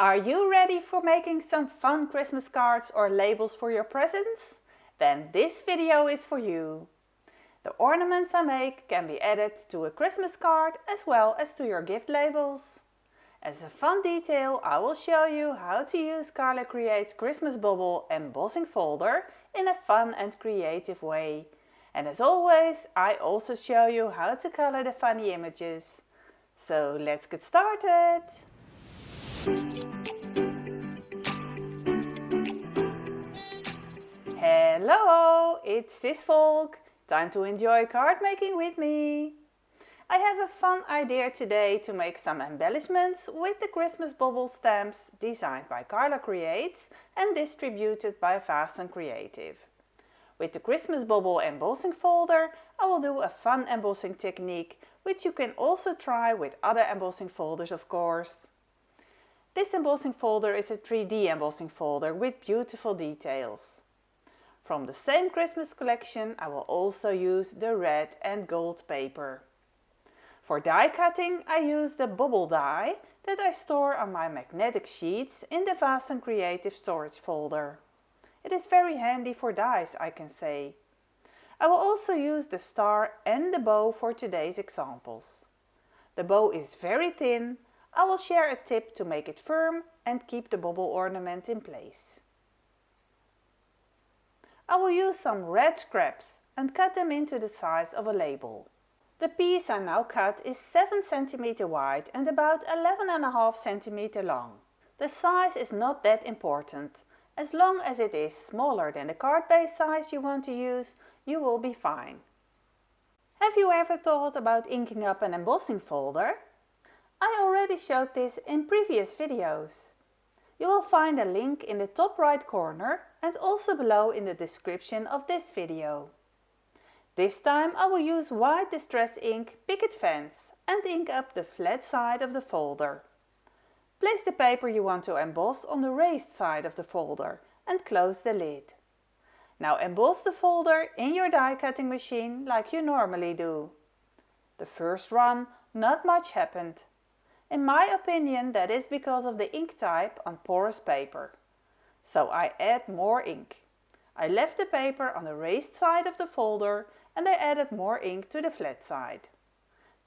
Are you ready for making some fun Christmas cards or labels for your presents? Then this video is for you. The ornaments I make can be added to a Christmas card as well as to your gift labels. As a fun detail, I will show you how to use Carla Creates Christmas Bubble embossing folder in a fun and creative way. And as always, I also show you how to color the funny images. So let's get started! Hello, it's Sis Volk. Time to enjoy card making with me. I have a fun idea today to make some embellishments with the Christmas bubble stamps designed by Carla Creates and distributed by Vasen Creative. With the Christmas bubble embossing folder, I will do a fun embossing technique, which you can also try with other embossing folders, of course. This embossing folder is a 3D embossing folder with beautiful details. From the same Christmas collection, I will also use the red and gold paper. For die cutting, I use the bubble die that I store on my magnetic sheets in the Vasen Creative storage folder. It is very handy for dies, I can say. I will also use the star and the bow for today's examples. The bow is very thin. I will share a tip to make it firm and keep the bubble ornament in place. I will use some red scraps and cut them into the size of a label. The piece I now cut is 7 cm wide and about 11.5 cm long. The size is not that important. As long as it is smaller than the card base size you want to use, you will be fine. Have you ever thought about inking up an embossing folder? I already showed this in previous videos. You will find a link in the top right corner and also below in the description of this video. This time I will use white distress ink picket fence and ink up the flat side of the folder. Place the paper you want to emboss on the raised side of the folder and close the lid. Now emboss the folder in your die cutting machine like you normally do. The first run, not much happened. In my opinion, that is because of the ink type on porous paper. So I add more ink. I left the paper on the raised side of the folder and I added more ink to the flat side.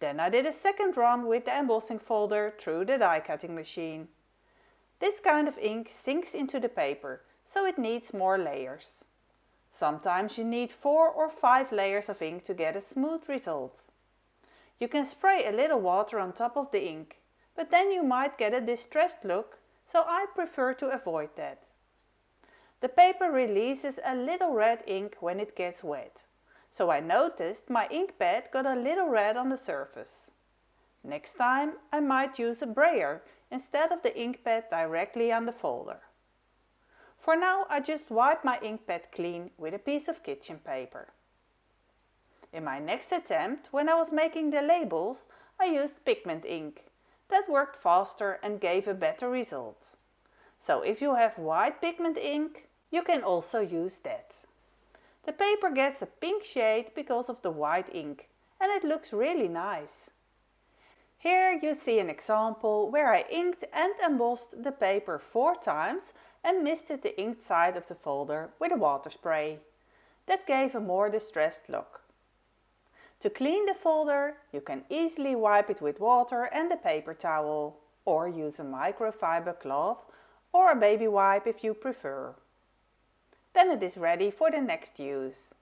Then I did a second run with the embossing folder through the die cutting machine. This kind of ink sinks into the paper, so it needs more layers. Sometimes you need 4 or 5 layers of ink to get a smooth result. You can spray a little water on top of the ink, but then you might get a distressed look, so I prefer to avoid that. The paper releases a little red ink when it gets wet, so I noticed my ink pad got a little red on the surface. Next time I might use a brayer instead of the ink pad directly on the folder. For now I just wipe my ink pad clean with a piece of kitchen paper. In my next attempt, when I was making the labels, I used pigment ink. That worked faster and gave a better result. So if you have white pigment ink, you can also use that. The paper gets a pink shade because of the white ink and it looks really nice. Here you see an example where I inked and embossed the paper 4 times and misted the inked side of the folder with a water spray. That gave a more distressed look. To clean the folder, you can easily wipe it with water and a paper towel, or use a microfiber cloth or a baby wipe if you prefer. Then it is ready for the next use.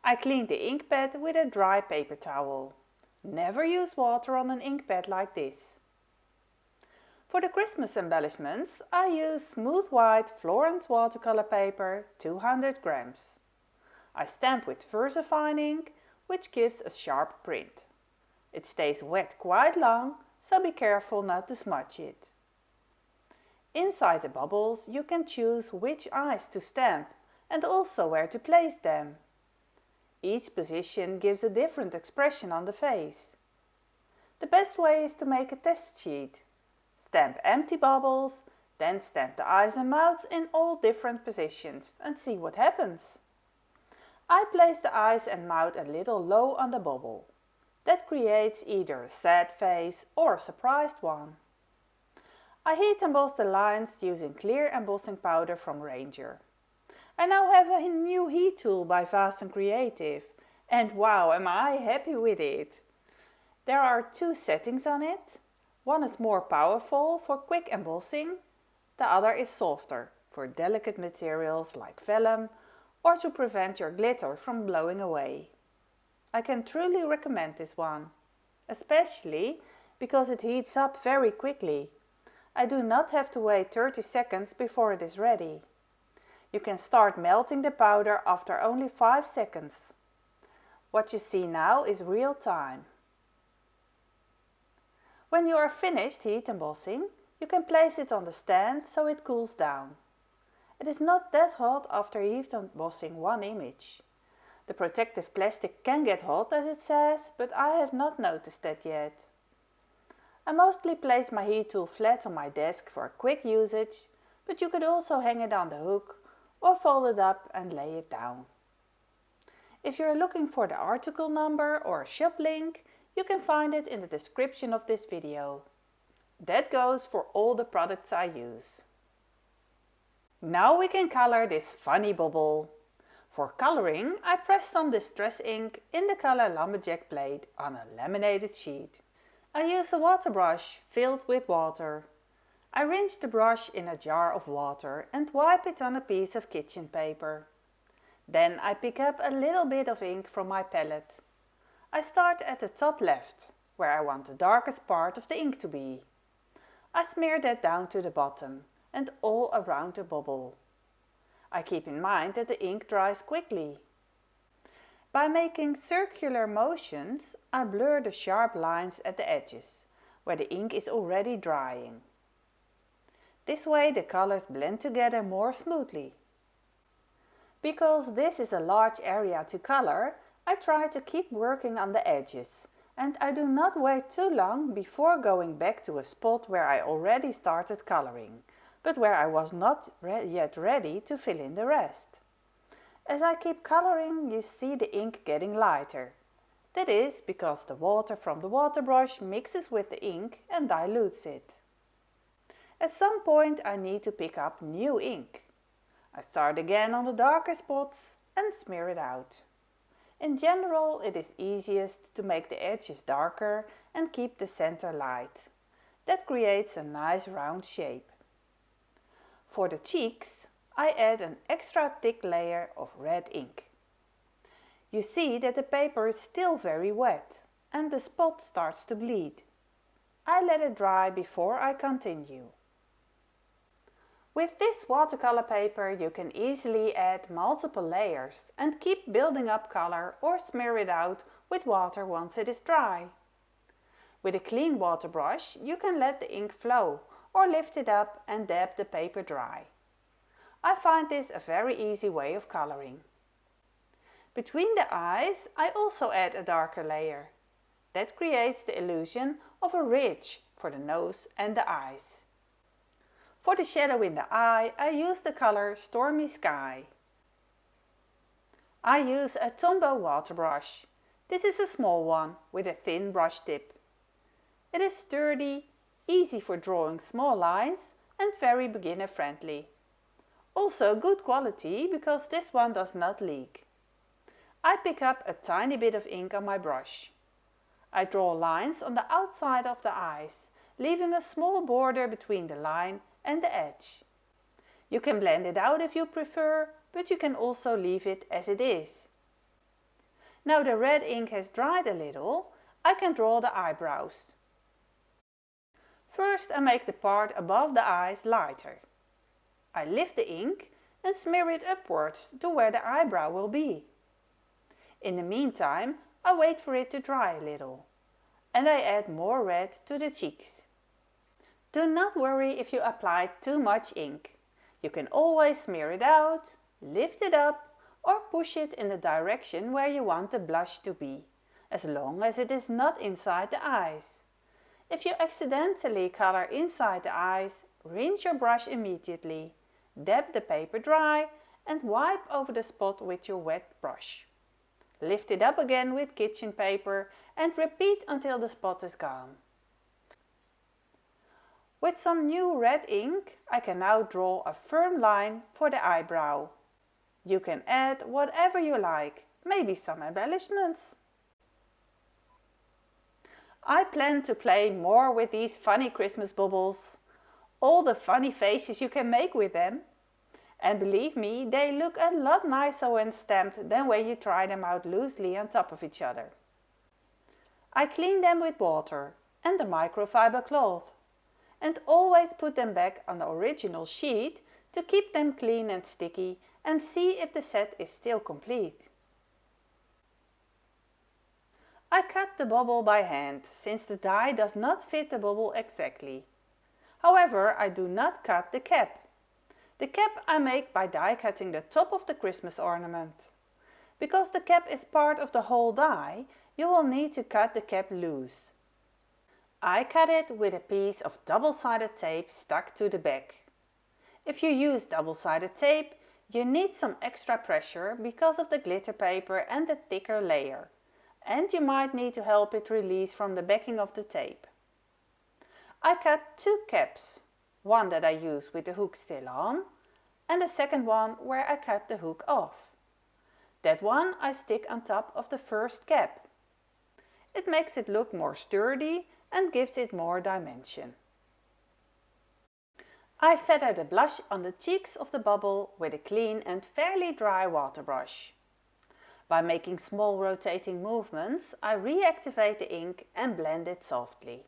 I cleaned the ink pad with a dry paper towel. Never use water on an ink pad like this. For the Christmas embellishments, I use smooth white Florence watercolor paper, 200 grams. I stamp with VersaFine ink, which gives a sharp print. It stays wet quite long, so be careful not to smudge it. Inside the bubbles you can choose which eyes to stamp and also where to place them. Each position gives a different expression on the face. The best way is to make a test sheet. Stamp empty bubbles, then stamp the eyes and mouths in all different positions and see what happens. I place the eyes and mouth a little low on the bubble. That creates either a sad face or a surprised one. I heat emboss the lines using clear embossing powder from Ranger. I now have a new heat tool by Vast and Creative, and wow, am I happy with it! There are two settings on it. One is more powerful for quick embossing, the other is softer for delicate materials like vellum or to prevent your glitter from blowing away. I can truly recommend this one, especially because it heats up very quickly. I do not have to wait 30 seconds before it is ready. You can start melting the powder after only 5 seconds. What you see now is real time. When you are finished heat embossing, you can place it on the stand so it cools down. It is not that hot after heat embossing one image. The protective plastic can get hot as it says, but I have not noticed that yet. I mostly place my heat tool flat on my desk for quick usage, but you could also hang it on the hook or fold it up and lay it down. If you are looking for the article number or a shop link, you can find it in the description of this video. That goes for all the products I use. Now we can color this funny bubble. For coloring, I pressed on Distress ink in the color Lumberjack Blade on a laminated sheet. I use a water brush filled with water. I rinse the brush in a jar of water and wipe it on a piece of kitchen paper. Then I pick up a little bit of ink from my palette. I start at the top left, where I want the darkest part of the ink to be. I smear that down to the bottom and all around the bubble. I keep in mind that the ink dries quickly. By making circular motions, I blur the sharp lines at the edges, where the ink is already drying. This way the colors blend together more smoothly. Because this is a large area to color, I try to keep working on the edges, and I do not wait too long before going back to a spot where I already started coloring, but where I was not yet ready to fill in the rest. As I keep coloring, you see the ink getting lighter. That is because the water from the water brush mixes with the ink and dilutes it. At some point I need to pick up new ink. I start again on the darker spots and smear it out. In general, it is easiest to make the edges darker and keep the center light. That creates a nice round shape. For the cheeks, I add an extra thick layer of red ink. You see that the paper is still very wet and the spot starts to bleed. I let it dry before I continue. With this watercolor paper you can easily add multiple layers and keep building up color or smear it out with water once it is dry. With a clean water brush you can let the ink flow or lift it up and dab the paper dry. I find this a very easy way of coloring. Between the eyes I also add a darker layer. That creates the illusion of a ridge for the nose and the eyes. For the shadow in the eye I use the color Stormy Sky. I use a Tombow water brush. This is a small one with a thin brush tip. It is sturdy, easy for drawing small lines and very beginner friendly. Also good quality because this one does not leak. I pick up a tiny bit of ink on my brush. I draw lines on the outside of the eyes, leaving a small border between the line and the edge. You can blend it out if you prefer, but you can also leave it as it is. Now the red ink has dried a little, I can draw the eyebrows. First I make the part above the eyes lighter. I lift the ink and smear it upwards to where the eyebrow will be. In the meantime, I wait for it to dry a little. And I add more red to the cheeks. Do not worry if you apply too much ink. You can always smear it out, lift it up, or push it in the direction where you want the blush to be, as long as it is not inside the eyes. If you accidentally color inside the eyes, rinse your brush immediately, dab the paper dry and wipe over the spot with your wet brush. Lift it up again with kitchen paper and repeat until the spot is gone. With some new red ink, I can now draw a firm line for the eyebrow. You can add whatever you like, maybe some embellishments. I plan to play more with these funny Christmas bubbles. All the funny faces you can make with them. And believe me, they look a lot nicer when stamped than when you try them out loosely on top of each other. I clean them with water and a microfiber cloth, and always put them back on the original sheet to keep them clean and sticky and see if the set is still complete. I cut the bubble by hand, since the die does not fit the bubble exactly. However, I do not cut the cap. The cap I make by die cutting the top of the Christmas ornament. Because the cap is part of the whole die, you will need to cut the cap loose. I cut it with a piece of double-sided tape stuck to the back. If you use double-sided tape, you need some extra pressure because of the glitter paper and the thicker layer, and you might need to help it release from the backing of the tape. I cut two caps, one that I use with the hook still on, and the second one where I cut the hook off. That one I stick on top of the first cap. It makes it look more sturdy and gives it more dimension. I feather the blush on the cheeks of the bubble with a clean and fairly dry water brush. By making small rotating movements, I reactivate the ink and blend it softly,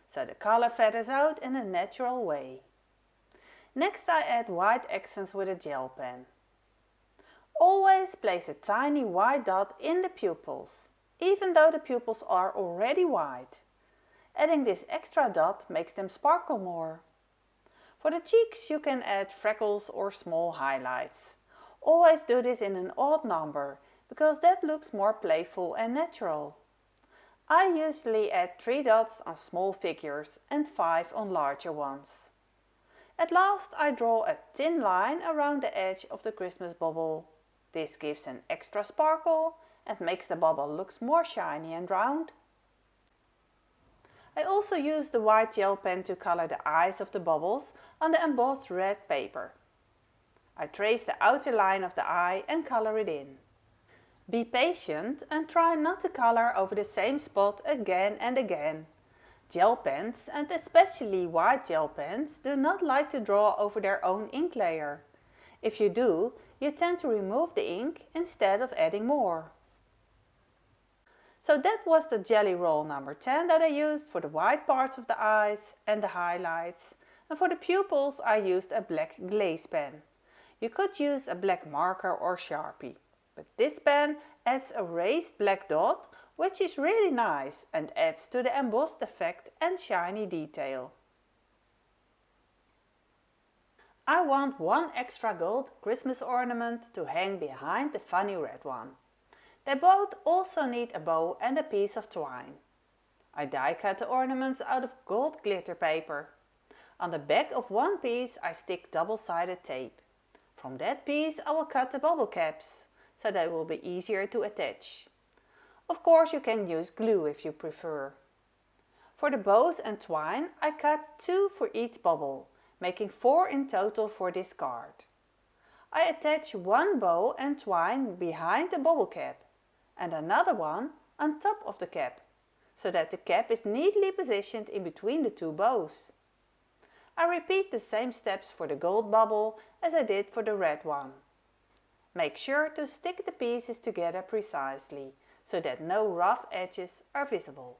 so the color feathers out in a natural way. Next I add white accents with a gel pen. Always place a tiny white dot in the pupils, even though the pupils are already white. Adding this extra dot makes them sparkle more. For the cheeks you can add freckles or small highlights. Always do this in an odd number, because that looks more playful and natural. I usually add 3 dots on small figures and 5 on larger ones. At last I draw a thin line around the edge of the Christmas bubble. This gives an extra sparkle and makes the bubble look more shiny and round. I also use the white gel pen to color the eyes of the bubbles on the embossed red paper. I trace the outer line of the eye and color it in. Be patient and try not to color over the same spot again and again. Gel pens, and especially white gel pens, do not like to draw over their own ink layer. If you do, you tend to remove the ink instead of adding more. So that was the jelly roll number 10 that I used for the white parts of the eyes and the highlights. And for the pupils I used a black glaze pen. You could use a black marker or Sharpie, but this pen adds a raised black dot, which is really nice and adds to the embossed effect and shiny detail. I want one extra gold Christmas ornament to hang behind the funny red one. They both also need a bow and a piece of twine. I die cut the ornaments out of gold glitter paper. On the back of one piece I stick double-sided tape. From that piece I will cut the bubble caps, so they will be easier to attach. Of course you can use glue if you prefer. For the bows and twine I cut 2 for each bubble, making 4 in total for this card. I attach one bow and twine behind the bubble cap and another one on top of the cap, so that the cap is neatly positioned in between the 2 bows. I repeat the same steps for the gold bubble as I did for the red one. Make sure to stick the pieces together precisely, so that no rough edges are visible.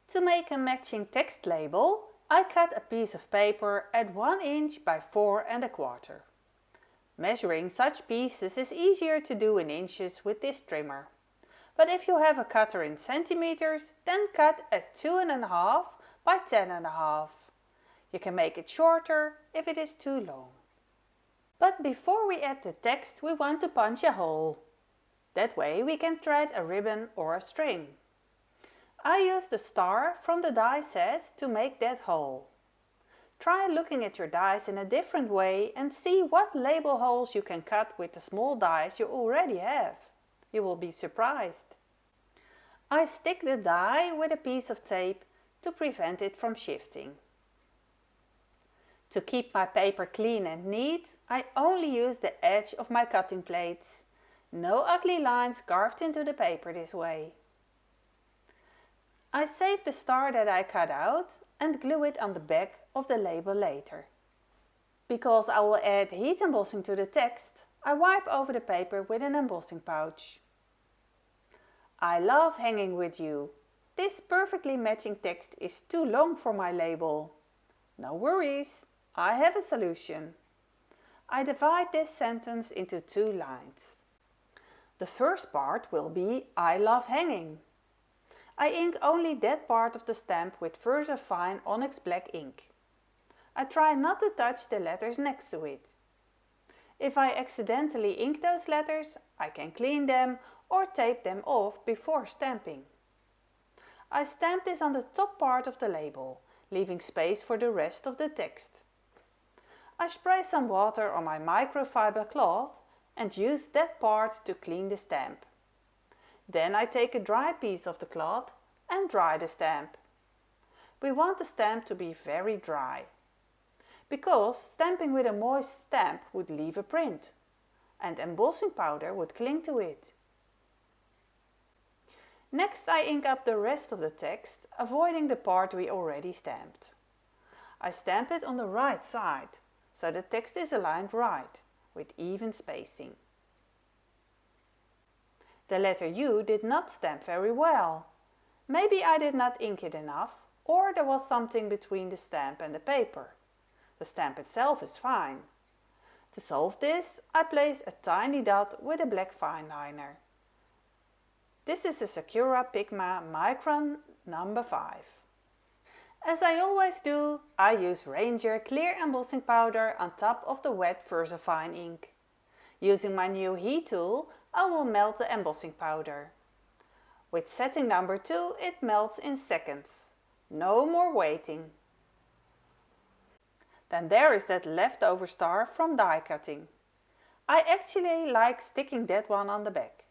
To make a matching text label, I cut a piece of paper at 1 inch by 4 1/4. Measuring such pieces is easier to do in inches with this trimmer. But if you have a cutter in centimeters, then cut at 2.5 by 10.5. You can make it shorter if it is too long. But before we add the text, we want to punch a hole. That way we can thread a ribbon or a string. I use the star from the die set to make that hole. Try looking at your dies in a different way and see what label holes you can cut with the small dies you already have. You will be surprised. I stick the die with a piece of tape to prevent it from shifting. To keep my paper clean and neat, I only use the edge of my cutting plates. No ugly lines carved into the paper this way. I save the star that I cut out and glue it on the back of the label later. Because I will add heat embossing to the text, I wipe over the paper with an embossing pouch. I love hanging with you. This perfectly matching text is too long for my label. No worries, I have a solution. I divide this sentence into 2 lines. The first part will be I love hanging. I ink only that part of the stamp with VersaFine Onyx Black ink. I try not to touch the letters next to it. If I accidentally ink those letters, I can clean them or tape them off before stamping. I stamp this on the top part of the label, leaving space for the rest of the text. I spray some water on my microfiber cloth and use that part to clean the stamp. Then I take a dry piece of the cloth and dry the stamp. We want the stamp to be very dry, because stamping with a moist stamp would leave a print, and embossing powder would cling to it. Next I ink up the rest of the text, avoiding the part we already stamped. I stamp it on the right side, so the text is aligned right, with even spacing. The letter U did not stamp very well. Maybe I did not ink it enough, or there was something between the stamp and the paper. The stamp itself is fine. To solve this, I place a tiny dot with a black fine liner. This is a Sakura Pigma Micron number 5. As I always do, I use Ranger clear embossing powder on top of the wet VersaFine ink. Using my new heat tool, I will melt the embossing powder. With setting number 2, it melts in seconds. No more waiting. Then there is that leftover star from die cutting. I actually like sticking that one on the back.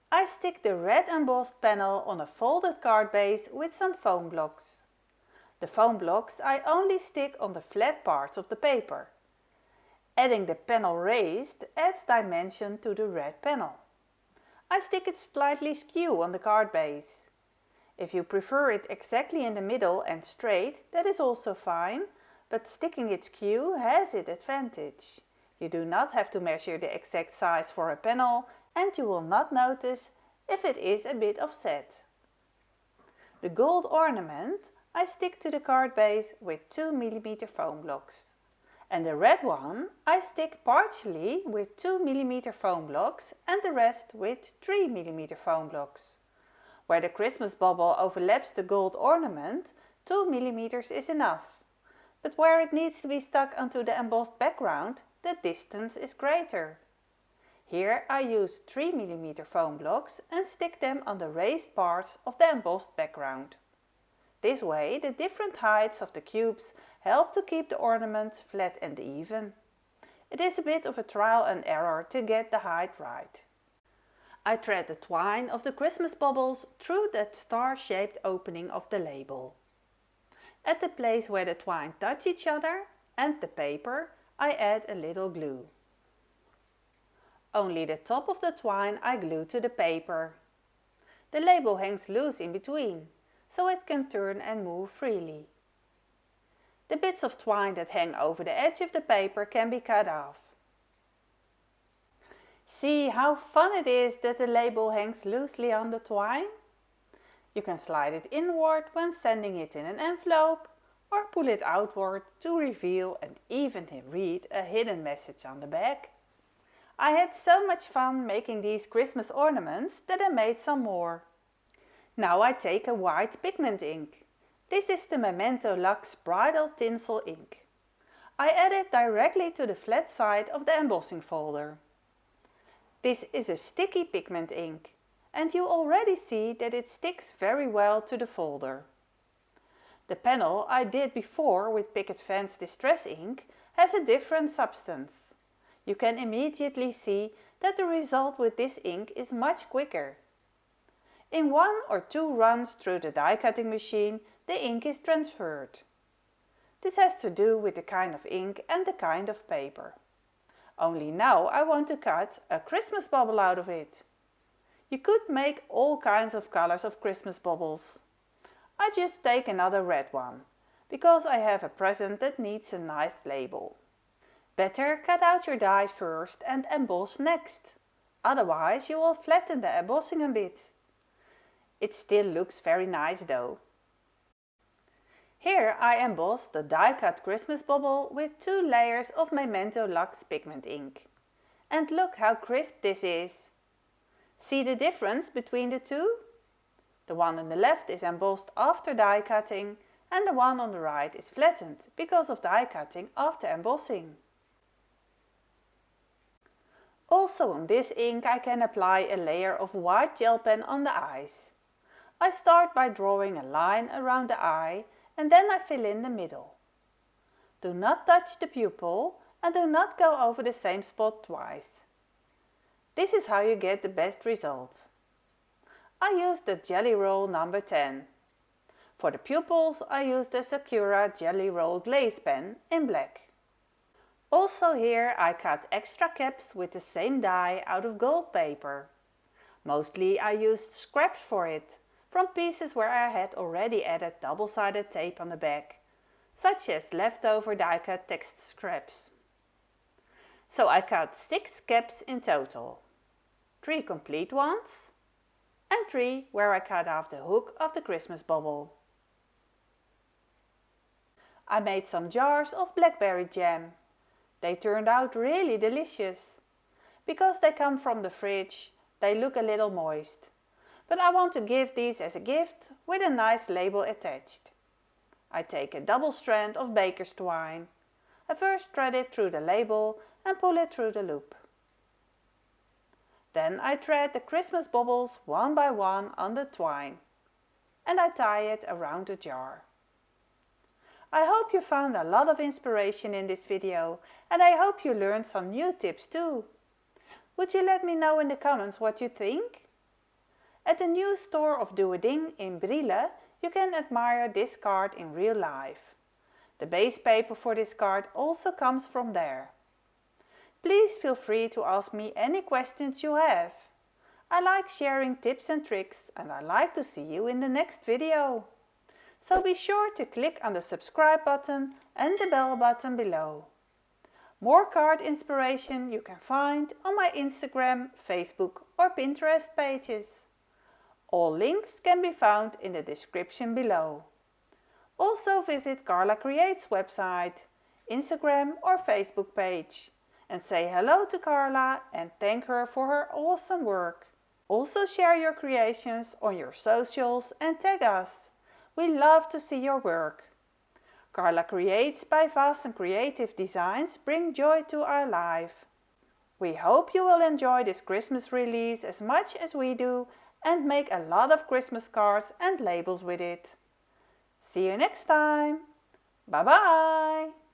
I stick the red embossed panel on a folded card base with some foam blocks. The foam blocks I only stick on the flat parts of the paper. Adding the panel raised adds dimension to the red panel. I stick it slightly skew on the card base. If you prefer it exactly in the middle and straight, that is also fine, but sticking it skew has its advantage. You do not have to measure the exact size for a panel, and you will not notice if it is a bit offset. The gold ornament I stick to the card base with 2 mm foam blocks. And the red one I stick partially with 2 mm foam blocks and the rest with 3 mm foam blocks. Where the Christmas bubble overlaps the gold ornament, 2 mm is enough. But where it needs to be stuck onto the embossed background, the distance is greater. Here I use 3 mm foam blocks and stick them on the raised parts of the embossed background. This way the different heights of the cubes help to keep the ornaments flat and even. It is a bit of a trial and error to get the height right. I thread the twine of the Christmas bubbles through that star-shaped opening of the label. At the place where the twine touch each other and the paper, I add a little glue. Only the top of the twine I glue to the paper. The label hangs loose in between, so it can turn and move freely. The bits of twine that hang over the edge of the paper can be cut off. See how fun it is that the label hangs loosely on the twine? You can slide it inward when sending it in an envelope, or pull it outward to reveal and even read a hidden message on the back. I had so much fun making these Christmas ornaments that I made some more. Now I take a white pigment ink. This is the Memento Lux Bridal Tinsel ink. I add it directly to the flat side of the embossing folder. This is a sticky pigment ink, and you already see that it sticks very well to the folder. The panel I did before with Picket Fence Distress ink has a different substance. You can immediately see that the result with this ink is much quicker. In 1 or 2 runs through the die cutting machine, the ink is transferred. This has to do with the kind of ink and the kind of paper. Only now I want to cut a Christmas bubble out of it. You could make all kinds of colors of Christmas bubbles. I just take another red one, because I have a present that needs a nice label. Better cut out your die first and emboss next. Otherwise you will flatten the embossing a bit. It still looks very nice though. Here I embossed the die-cut Christmas bubble with 2 layers of Memento Lux pigment ink. And look how crisp this is. See the difference between the two? The one on the left is embossed after die cutting and the one on the right is flattened because of die cutting after embossing. Also on this ink I can apply a layer of white gel pen on the eyes. I start by drawing a line around the eye and then I fill in the middle. Do not touch the pupil and do not go over the same spot twice. This is how you get the best result. I use the Jelly Roll number 10. For the pupils I use the Sakura Jelly Roll Glaze pen in black. Also here I cut extra caps with the same die out of gold paper. Mostly I used scraps for it, from pieces where I had already added double-sided tape on the back, such as leftover die-cut text scraps. So I cut 6 caps in total, 3 complete ones and 3 where I cut off the hook of the Christmas bubble. I made some jars of blackberry jam. They turned out really delicious. Because they come from the fridge, they look a little moist. But I want to give these as a gift with a nice label attached. I take a double strand of baker's twine. I first thread it through the label and pull it through the loop. Then I thread the Christmas bubbles one by one on the twine and I tie it around the jar. I hope you found a lot of inspiration in this video and I hope you learned some new tips too. Would you let me know in the comments what you think? At the new store of Doe A Ding in Brielle, you can admire this card in real life. The base paper for this card also comes from there. Please feel free to ask me any questions you have. I like sharing tips and tricks and I like to see you in the next video. So be sure to click on the subscribe button and the bell button below. More card inspiration you can find on my Instagram, Facebook or Pinterest pages. All links can be found in the description below. Also visit Carla Creates website, Instagram or Facebook page and say hello to Carla and thank her for her awesome work. Also share your creations on your socials and tag us. We love to see your work. Carla Creates by Vaassen Creative Designs bring joy to our life. We hope you will enjoy this Christmas release as much as we do and make a lot of Christmas cards and labels with it. See you next time. Bye bye!